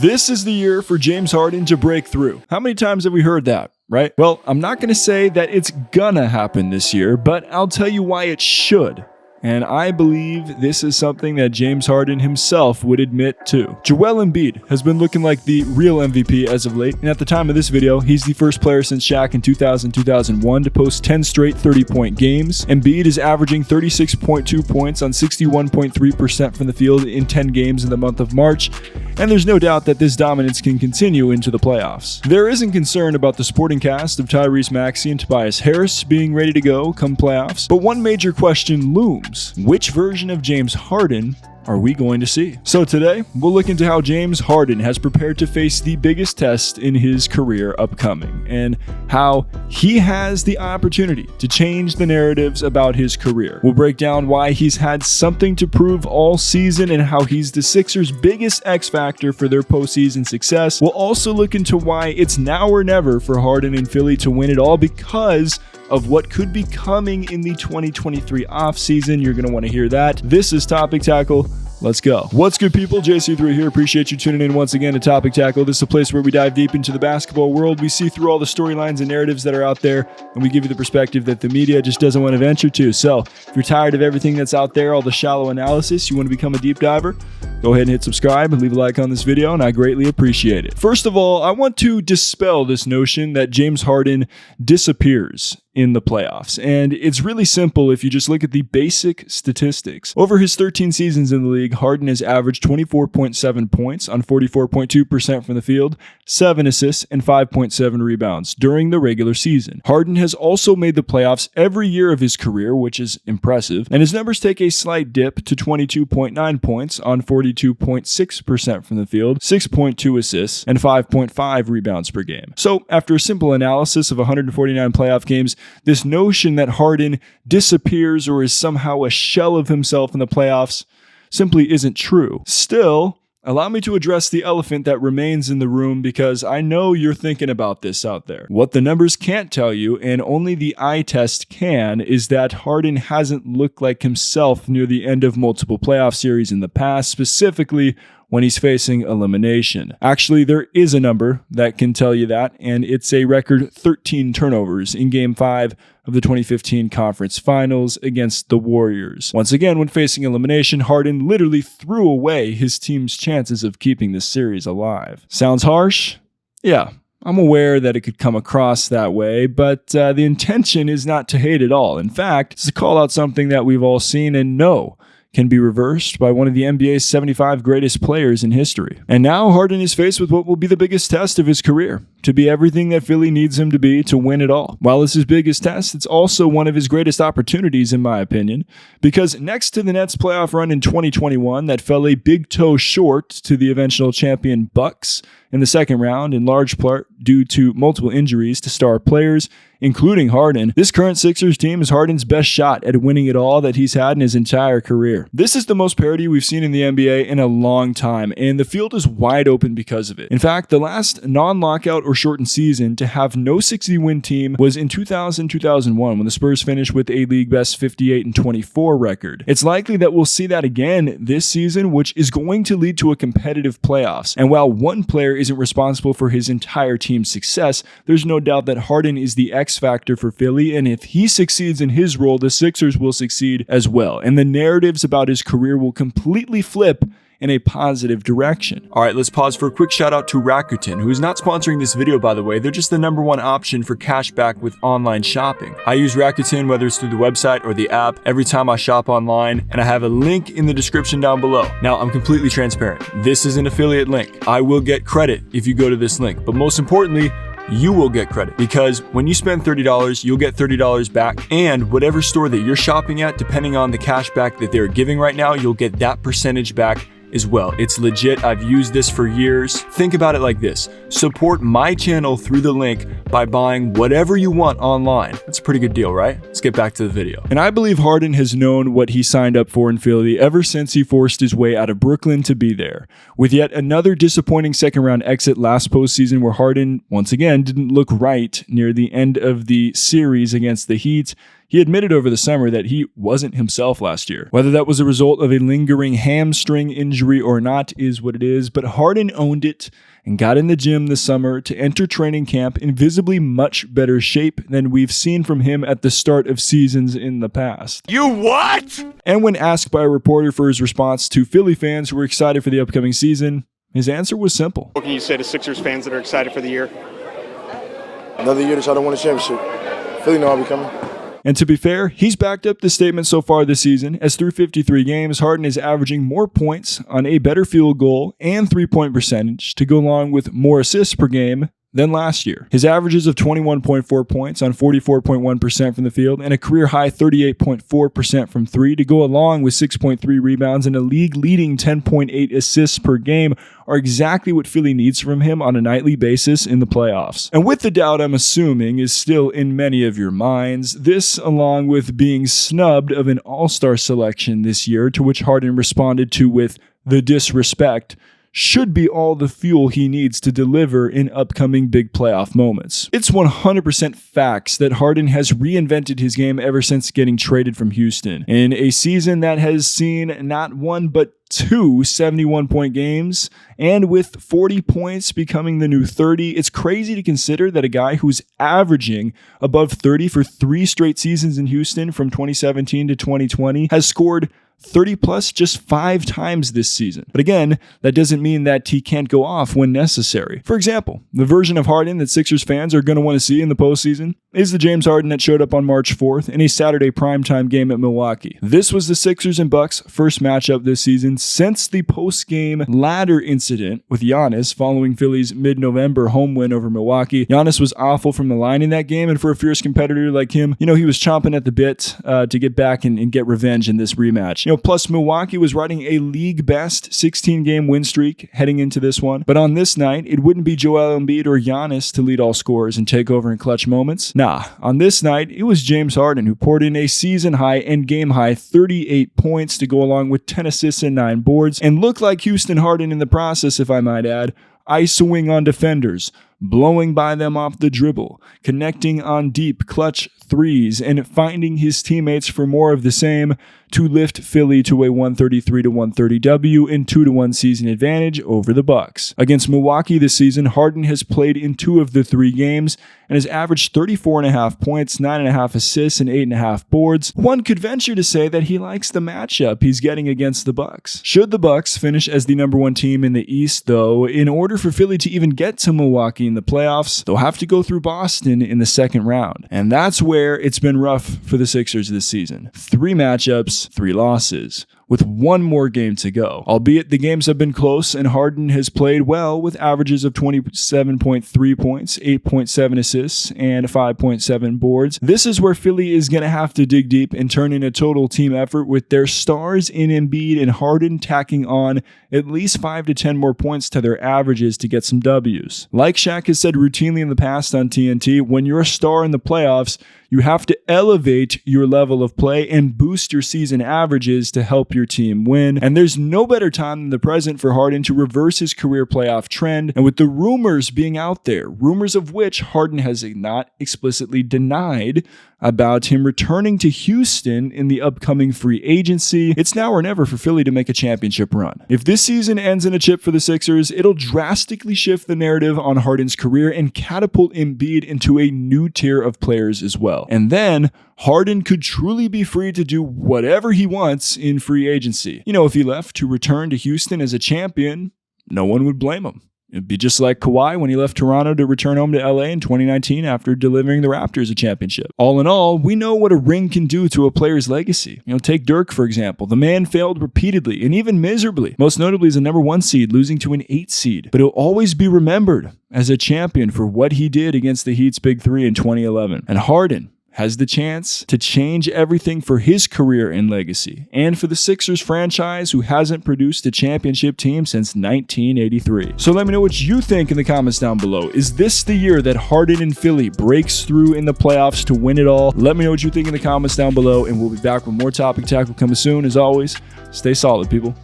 This is the year for James Harden to break through. How many times have we heard that, right? Well, I'm not going to say that it's gonna happen this year, but I'll tell you why it should. And I believe this is something that James Harden himself would admit to. Joel Embiid has been looking like the real MVP as of late, and at the time of this video, he's the first player since Shaq in 2000-2001 to post 10 straight 30-point games. Embiid is averaging 36.2 points on 61.3% from the field in 10 games in the month of March, and there's no doubt that this dominance can continue into the playoffs. There isn't concern about the supporting cast of Tyrese Maxey and Tobias Harris being ready to go come playoffs, but one major question looms. Which version of James Harden are we going to see? So today, we'll look into how James Harden has prepared to face the biggest test in his career upcoming, and how he has the opportunity to change the narratives about his career. We'll break down why he's had something to prove all season and how he's the Sixers' biggest X factor for their postseason success. We'll also look into why it's now or never for Harden and Philly to win it all because of what could be coming in the 2023 offseason. You're going to want to hear that. This is Topic Tackle. Let's go. What's good, people? JC3 here. Appreciate you tuning in once again to Topic Tackle. This is a place where we dive deep into the basketball world. We see through all the storylines and narratives that are out there, and we give you the perspective that the media just doesn't want to venture to. So if you're tired of everything that's out there, all the shallow analysis, you want to become a deep diver, go ahead and hit subscribe and leave a like on this video, and I greatly appreciate it. First of all, I want to dispel this notion that James Harden disappears in the playoffs. And it's really simple if you just look at the basic statistics. Over his 13 seasons in the league, Harden has averaged 24.7 points on 44.2% from the field, 7 assists, and 5.7 rebounds during the regular season. Harden has also made the playoffs every year of his career, which is impressive, and his numbers take a slight dip to 22.9 points on 42.6% from the field, 6.2 assists, and 5.5 rebounds per game. So after a simple analysis of 149 playoff games, this notion that Harden disappears or is somehow a shell of himself in the playoffs simply isn't true. Still, allow me to address the elephant that remains in the room because I know you're thinking about this out there. What the numbers can't tell you, and only the eye test can, is that Harden hasn't looked like himself near the end of multiple playoff series in the past, specifically when he's facing elimination. Actually, there is a number that can tell you that, and it's a record 13 turnovers in Game 5 of the 2015 Conference Finals against the Warriors. Once again, when facing elimination, Harden literally threw away his team's chances of keeping this series alive. Sounds harsh? Yeah. I'm aware that it could come across that way, but the intention is not to hate at all. In fact, it's to call out something that we've all seen and know can be reversed by one of the NBA's 75 greatest players in history. And now Harden is faced with what will be the biggest test of his career, to be everything that Philly needs him to be to win it all. While it's his biggest test, it's also one of his greatest opportunities, in my opinion, because next to the Nets' playoff run in 2021 that fell a big toe short to the eventual champion Bucks in the second round, in large part due to multiple injuries to star players, including Harden, this current Sixers team is Harden's best shot at winning it all that he's had in his entire career. This is the most parity we've seen in the NBA in a long time, and the field is wide open because of it. In fact, the last non-lockout or shortened season to have no 60-win team was in 2000-2001 when the Spurs finished with a league-best 58-24 record. It's likely that we'll see that again this season, which is going to lead to a competitive playoffs. And while one player isn't responsible for his entire team's success, there's no doubt that Harden is the X factor for Philly, and if he succeeds in his role, the Sixers will succeed as well, and the narratives about his career will completely flip in a positive direction. All right, let's pause for a quick shout out to Rakuten, who is not sponsoring this video, by the way. They're just the #1 option for cash back with online shopping. I use Rakuten whether it's through the website or the app every time I shop online, and I have a link in the description down below. Now, I'm completely transparent. This is an affiliate link. I will get credit if you go to this link, but most importantly, you will get credit because when you spend $30, you'll get $30 back, and whatever store that you're shopping at, depending on the cash back that they're giving right now, you'll get that percentage back as well. It's legit. I've used this for years. Think about it like this. Support my channel through the link by buying whatever you want online. That's a pretty good deal, right? Let's get back to the video. And I believe Harden has known what he signed up for in Philly ever since he forced his way out of Brooklyn to be there. With yet another disappointing second round exit last postseason where Harden once again didn't look right near the end of the series against the Heat, He admitted over the summer that he wasn't himself last year. Whether that was a result of a lingering hamstring injury or not is what it is, but Harden owned it and got in the gym this summer to enter training camp in visibly much better shape than we've seen from him at the start of seasons in the past. You what? And when asked by a reporter for his response to Philly fans who were excited for the upcoming season, his answer was simple. What can you say to Sixers fans that are excited for the year? Another year to try to win a championship. Philly know I'll be coming. And to be fair, he's backed up this statement so far this season, as through 53 games, Harden is averaging more points on a better field goal and three-point percentage to go along with more assists per game than last year. His averages of 21.4 points on 44.1% from the field and a career-high 38.4% from three to go along with 6.3 rebounds and a league-leading 10.8 assists per game are exactly what Philly needs from him on a nightly basis in the playoffs. And with the doubt I'm assuming is still in many of your minds, this along with being snubbed of an all-star selection this year, to which Harden responded to with the disrespect, should be all the fuel he needs to deliver in upcoming big playoff moments. It's 100% facts that Harden has reinvented his game ever since getting traded from Houston. In a season that has seen not one but two 71-point games, and with 40 points becoming the new 30, it's crazy to consider that a guy who's averaging above 30 for 3 straight seasons in Houston from 2017 to 2020 has scored 30 plus just 5 times this season. But again, that doesn't mean that he can't go off when necessary. For example, the version of Harden that Sixers fans are going to want to see in the postseason is the James Harden that showed up on March 4th in a Saturday primetime game at Milwaukee. This was the Sixers and Bucks' first matchup this season since the post-game ladder incident with Giannis following Philly's mid-November home win over Milwaukee. Giannis was awful from the line in that game, and for a fierce competitor like him, he was chomping at the bit to get back and get revenge in this rematch. Plus Milwaukee was riding a league-best 16-game win streak heading into this one. But on this night, it wouldn't be Joel Embiid or Giannis to lead all scorers and take over in clutch moments. Nah, on this night, it was James Harden who poured in a season-high and game-high 38 points to go along with 10 assists and 9 boards, and looked like Houston Harden in the process, if I might add, isoing on defenders, blowing by them off the dribble, connecting on deep clutch threes, and finding his teammates for more of the same to lift Philly to a 133-130 W and 2-1 season advantage over the Bucks. Against Milwaukee this season, Harden has played in 2 of the 3 games and has averaged 34.5 points, 9.5 assists, and 8.5 boards. One could venture to say that he likes the matchup he's getting against the Bucks. Should the Bucks finish as the number 1 team in the East, though, in order for Philly to even get to Milwaukee in the playoffs, they'll have to go through Boston in the second round. And that's where it's been rough for the Sixers this season. 3 matchups, 3 losses, with 1 more game to go. Albeit the games have been close and Harden has played well with averages of 27.3 points, 8.7 assists, and 5.7 boards. This is where Philly is going to have to dig deep and turn in a total team effort with their stars in Embiid and Harden tacking on at least 5 to 10 more points to their averages to get some W's. Like Shaq has said routinely in the past on TNT, when you're a star in the playoffs, you have to elevate your level of play and boost your season averages to help your team win. And there's no better time than the present for Harden to reverse his career playoff trend. And with the rumors being out there, rumors of which Harden has not explicitly denied about him returning to Houston in the upcoming free agency, it's now or never for Philly to make a championship run. If this season ends in a chip for the Sixers, it'll drastically shift the narrative on Harden's career and catapult Embiid into a new tier of players as well. And then Harden could truly be free to do whatever he wants in free agency. If he left to return to Houston as a champion, no one would blame him. It'd be just like Kawhi when he left Toronto to return home to LA in 2019 after delivering the Raptors a championship. All in all, we know what a ring can do to a player's legacy. Take Dirk, for example. The man failed repeatedly and even miserably, most notably as a number 1 seed, losing to an 8 seed. But he'll always be remembered as a champion for what he did against the Heat's Big 3 in 2011. And Harden has the chance to change everything for his career and legacy, and for the Sixers franchise who hasn't produced a championship team since 1983. So let me know what you think in the comments down below. Is this the year that Harden and Philly breaks through in the playoffs to win it all? Let me know what you think in the comments down below, and we'll be back with more Topic Tackle coming soon. As always, stay solid, people.